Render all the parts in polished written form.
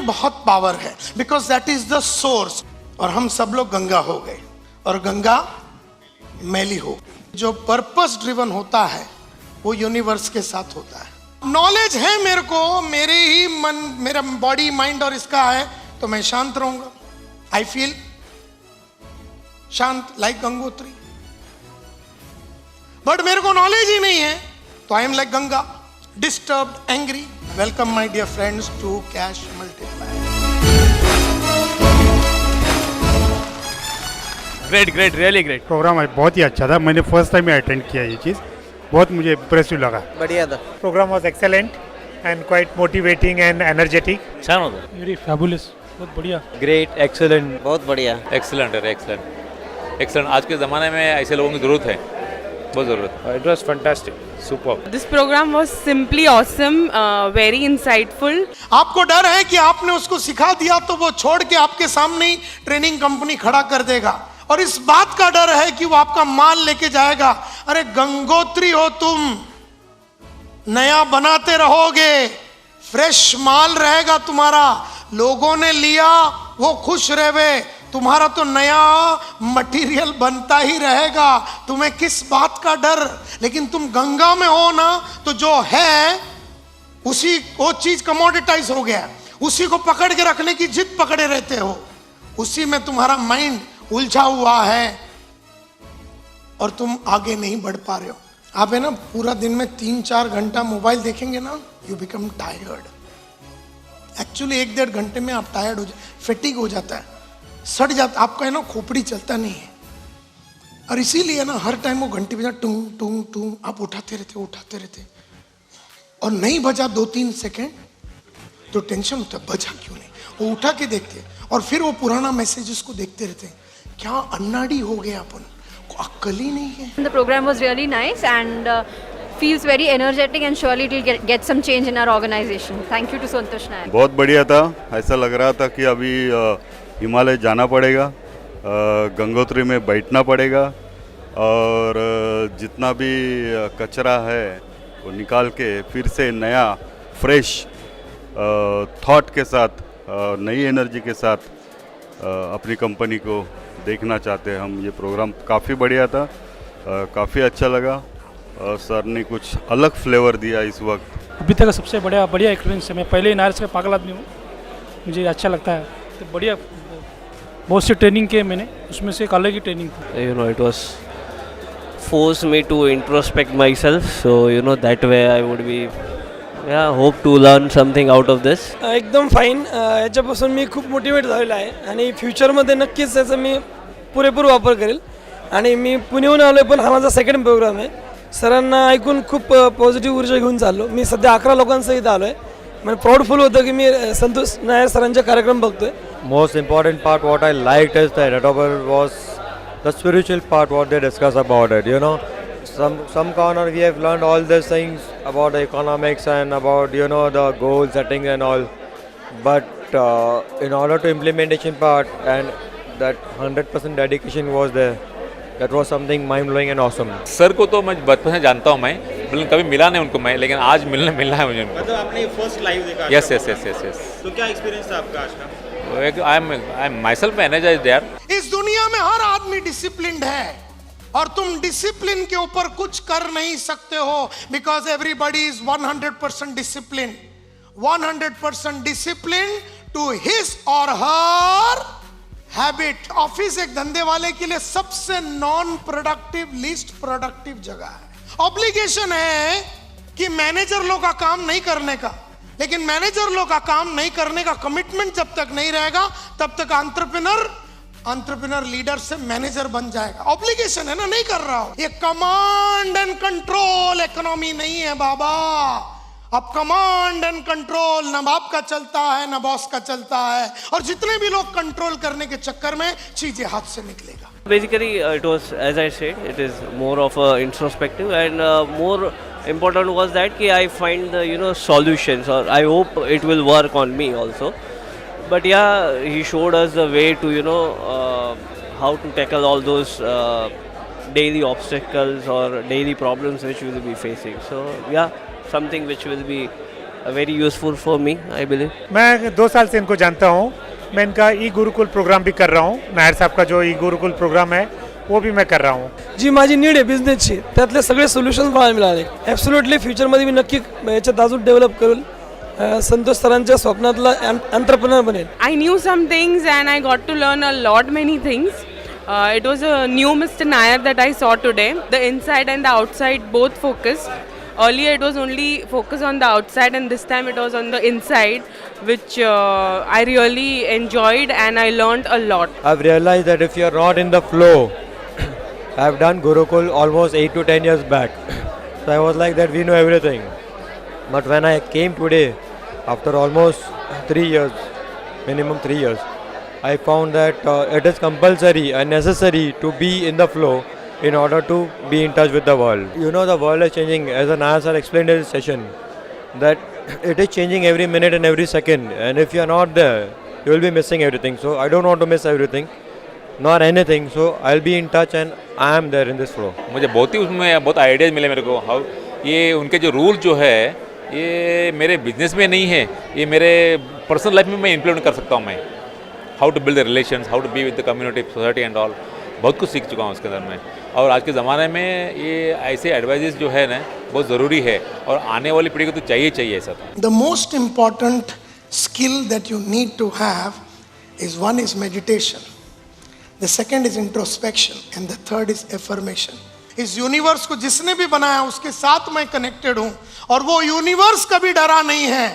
में बहुत पावर है, because that is the source. और हम सब लोग गंगा हो गए और गंगा मैली हो गई। जो पर्पस ड्रिवन होता है वो यूनिवर्स के साथ होता है। नॉलेज है मेरे को, मेरे ही मन, मेरा बॉडी माइंड और इसका है, तो मैं शांत रहूंगा। आई फील शांत लाइक गंगोत्री। बट मेरे को नॉलेज ही नहीं है तो I am like Ganga, disturbed, angry. Welcome my dear friends to cash multiply. Great, really great program है, बहुत ही अच्छा था। मैंने फर्स्ट टाइम अटेंड किया ये चीज़, बहुत मुझे इम्प्रेसिव लगा। बढ़िया था। Program was excellent and quite motivating and energetic. छान होतं. वेरी फैबुलस, बहुत बढ़िया। ग्रेट, एक्सेलेंट, बहुत बढ़िया। एक्सेलेंट है, एक्सेलेंट। आज के ज़माने में ऐसे लोगों की ज़रूरत है, बहुत ज़रूरत है। It was fantastic, super. This program was simply awesome, very insightful. आपको डर है कि आपने उसको सिखा दिया तो वो छोड़ के आपके सामने ही ट्रेनिंग कंपनी खड़ा कर देगा, और इस बात का डर है कि वो आपका माल लेके जाएगा। अरे गंगोत्री हो तुम, नया बनाते रहोगे, फ्रेश माल रहेगा तुम्हारा। लोगों ने लिया वो खुश रहे, तुम्हारा तो नया मटेरियल बनता ही रहेगा। तुम्हें किस बात का डर? लेकिन तुम गंगा में हो ना, तो जो है उसी वो चीज कमोडिटाइज हो गया, उसी को पकड़ के रखने की जिद पकड़े रहते हो, उसी में तुम्हारा माइंड उलझा हुआ है और तुम आगे नहीं बढ़ पा रहे हो। आप है ना पूरा दिन में 3-4 घंटा मोबाइल देखेंगे ना, यू बिकम टायर्ड। एक्चुअली 1-1.5 घंटे में आप टायर्ड हो फेटिग हो जाता है, सड़ जाता, आपका है ना खोपड़ी चलता नहीं है। और इसीलिए ना हर टाइम वो घंटी बजा टूं टूं टूं, आप उठाते रहते और नहीं बजा 2-3 सेकेंड तो टेंशन होता है, बजा क्यों नहीं। वो उठा के देखते और फिर वो पुराना मैसेजेस को देखते रहते हैं। क्या अन्नाडी हो गए अपन को, अक्ल ही नहीं है। The program was really nice and feels very energetic and surely it will get some change in our organization. Thank you to Santosh Nayak. बहुत बढ़िया था। ऐसा लग रहा था कि अभी हिमालय जाना पड़ेगा, गंगोत्री में बैठना पड़ेगा और जितना भी कचरा है वो निकाल के फिर से नया फ्रेश थॉट के साथ, नई एनर्जी के साथ अपनी कंपनी को देखना चाहते हैं हम। ये प्रोग्राम काफ़ी बढ़िया था, काफ़ी अच्छा लगा। सर ने कुछ अलग फ्लेवर दिया इस वक्त। अभी तक सबसे बढ़िया एक्सपीरियंस है। मैं पहले ही नायर्स का पागल आदमी हूँ, मुझे अच्छा लगता है। तो बढ़िया, बहुत सी ट्रेनिंग किए मैंने, उसमें से एक अलग ही ट्रेनिंग थी। You know, it was forced me to introspect myself, so you know that way I would be hope to learn something out of this. एकदम फाईन. याच्यापासून मी खूप मोटिवेट झालेला आहे आणि फ्युचरमध्ये नक्कीच त्याचा मी पुरेपूर वापर करेल. आणि मी पुण्याहून आलो आहे, पण हा माझा सेकंड प्रोग्राम आहे. सरांना ऐकून खूप पॉझिटिव्ह ऊर्जा घेऊन चाललो. मी सध्या 11 लोकांसहित आलो आहे. मला प्राऊडफुल होतं की मी संतोष नायर सरांचे कार्यक्रम बघतोय. Most important part what I liked is that was the spiritual part what they discuss about it. You know, some corner we have learned all these things about the economics and about, you know, the goal setting and all, but in order to implementation part and that 100% dedication was there. That was something mind blowing and awesome. Sir को तो मैं बचपन से जानता हूँ मैं, लेकिन कभी मिला नहीं उनको मैं, लेकिन आज मिलना है मुझे उनको। मतलब आपने फर्स्ट लाइव देखा? यस। तो क्या एक्सपीरियंस था आपका आज का? आई एम माइसेल्फ एनर्जाइज्ड यार। इस दुनिया में हर आदमी डिसिप्लिन्ड है और तुम डिसिप्लिन के ऊपर कुछ कर नहीं सकते हो, because everybody is 100% discipline, 100% discipline to his और हर हैबिट। ऑफिस एक धंधे वाले के लिए सबसे नॉन प्रोडक्टिव, लीस्ट प्रोडक्टिव जगह है। ऑब्लिगेशन है कि मैनेजर लोग का काम नहीं करने का, लेकिन मैनेजर लोग का काम नहीं करने का कमिटमेंट जब तक नहीं रहेगा तब तक एंटरप्रेन्योर लीडर से मैनेजर बन जाएगा। ऑब्लिगेशन है ना, नहीं कर रहा हो। ये कमांड एंड कंट्रोल इकोनॉमी नहीं है बाबा। अब कमांड एंड कंट्रोल न बाप का चलता है न बॉस का चलता है, और जितने भी लोग कंट्रोल करने के चक्कर में चीजें हाथ से निकलेगा। Basically, it was, as I said, it is more of a introspective and more important was that I find the solutions, or I hope it will work on me also. But yeah, he showed us the way to how to tackle all those daily obstacles or daily problems which we will be facing. So yeah, something which will be very useful for me, I believe. मैं 2 साल से इनको जानता हूँ. मैं इनका ई Gurukul programme भी कर रहा हूँ. नायर साहब का जो ई गुरुकुल प्रोग्राम है वो भी मैं कर रहा हूँ. जी माझी नीड आहे बिझनेसची त्यातले सगळे सोल्युशन्स मला मिळाले. ॲब्सोल्युटली फ्युचरमध्ये मी नक्की याच्यात अजून डेव्हलप करेल. संतोष सरांच्या स्वप्नातला एंटरप्रेनर बनेल. I knew some things and I got to learn a lot many things. It was a new Mr. Nair that I saw today. The inside and the outside both focused. Earlier it was only focus on the outside and this time it was on the inside, which I really enjoyed and I learned a lot. I've realized that if you're not in the flow, I've done Gurukul almost 8 to 10 years back. So I was like that we know everything. But when I came today, after almost 3 years, minimum 3 years, I found that it is compulsory and necessary to be in the flow in order to be in touch with the world. You know, the world is changing, as Nair sir explained in his session, that it is changing every minute and every second, and if you are not there, you will be missing everything. So I don't want to miss everything, nor anything, so I'll be in touch and I am there in this flow. मुझे बहुत ही उसमें बहुत ideas मिले मेरे को. How ये उनके जो रूल जो है ये मेरे बिजनेस में नहीं है, ये मेरे पर्सनल लाइफ में मैं इम्प्लीमेंट कर सकता हूँ. मैं how to build the relations, how to be with the community, society and all, बहुत कुछ सीख चुका हूँ उसके अंदर में. और आज के ज़माने में ये ऐसे एडवाइजेस जो है ना बहुत ज़रूरी है और आने वाली पीढ़ी को तो चाहिए ऐसा. The most important skill that you need to have is, one is meditation, the second is introspection and the third is affirmation. इस यूनिवर्स को जिसने भी बनाया उसके साथ मैं कनेक्टेड हूं और वो यूनिवर्स कभी डरा नहीं है,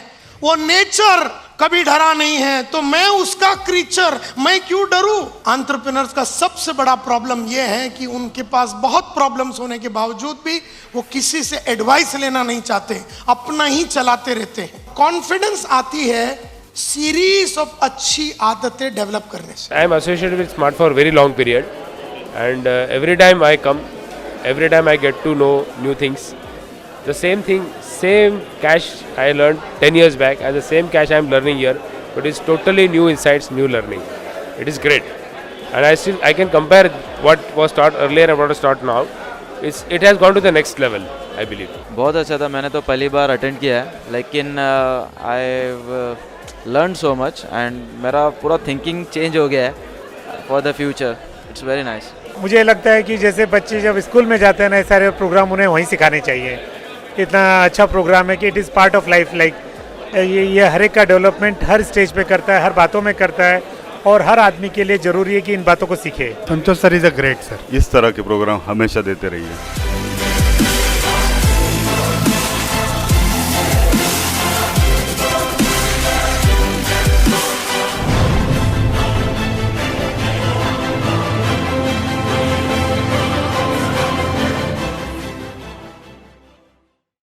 वो नेचर कभी डरा नहीं है, तो मैं उसका क्रीचर, मैं क्यों डरूं. एंटरप्रेन्योर्स का सबसे बड़ा प्रॉब्लम ये है कि उनके पास बहुत प्रॉब्लम्स होने के बावजूद भी वो किसी से एडवाइस लेना नहीं चाहते, अपना ही चलाते रहते हैं. कॉन्फिडेंस आती है सीरीज ऑफ अच्छी आदतें डेवलप करने से. I am associated with Smart for a very long period, and every time I come, every time I get to know new things. The same thing, same cash I learned 10 years back, and the same cash I am learning here, but it's totally new insights, new learning. It is great, and I can compare what was taught earlier and what is taught now. It has gone to the next level, I believe. बहुत अच्छा था. मैंने तो पहली बार attend किया है, लेकिन I learn so much and मेरा पूरा थिंकिंग चेंज हो गया है for the future. It's very nice. मुझे लगता है कि जैसे बच्चे जब स्कूल में जाते हैं ना, सारे प्रोग्राम उन्हें वहीं सिखाने चाहिए. इतना अच्छा प्रोग्राम है कि it is part of life. Like ये हर एक का डेवलपमेंट हर स्टेज पे करता है, हर बातों में करता है और हर आदमी के लिए ज़रूरी है कि इन बातों को सीखे. Santosh sir is a great sir. इस तरह के प्रोग्राम हमेशा देते रहिए.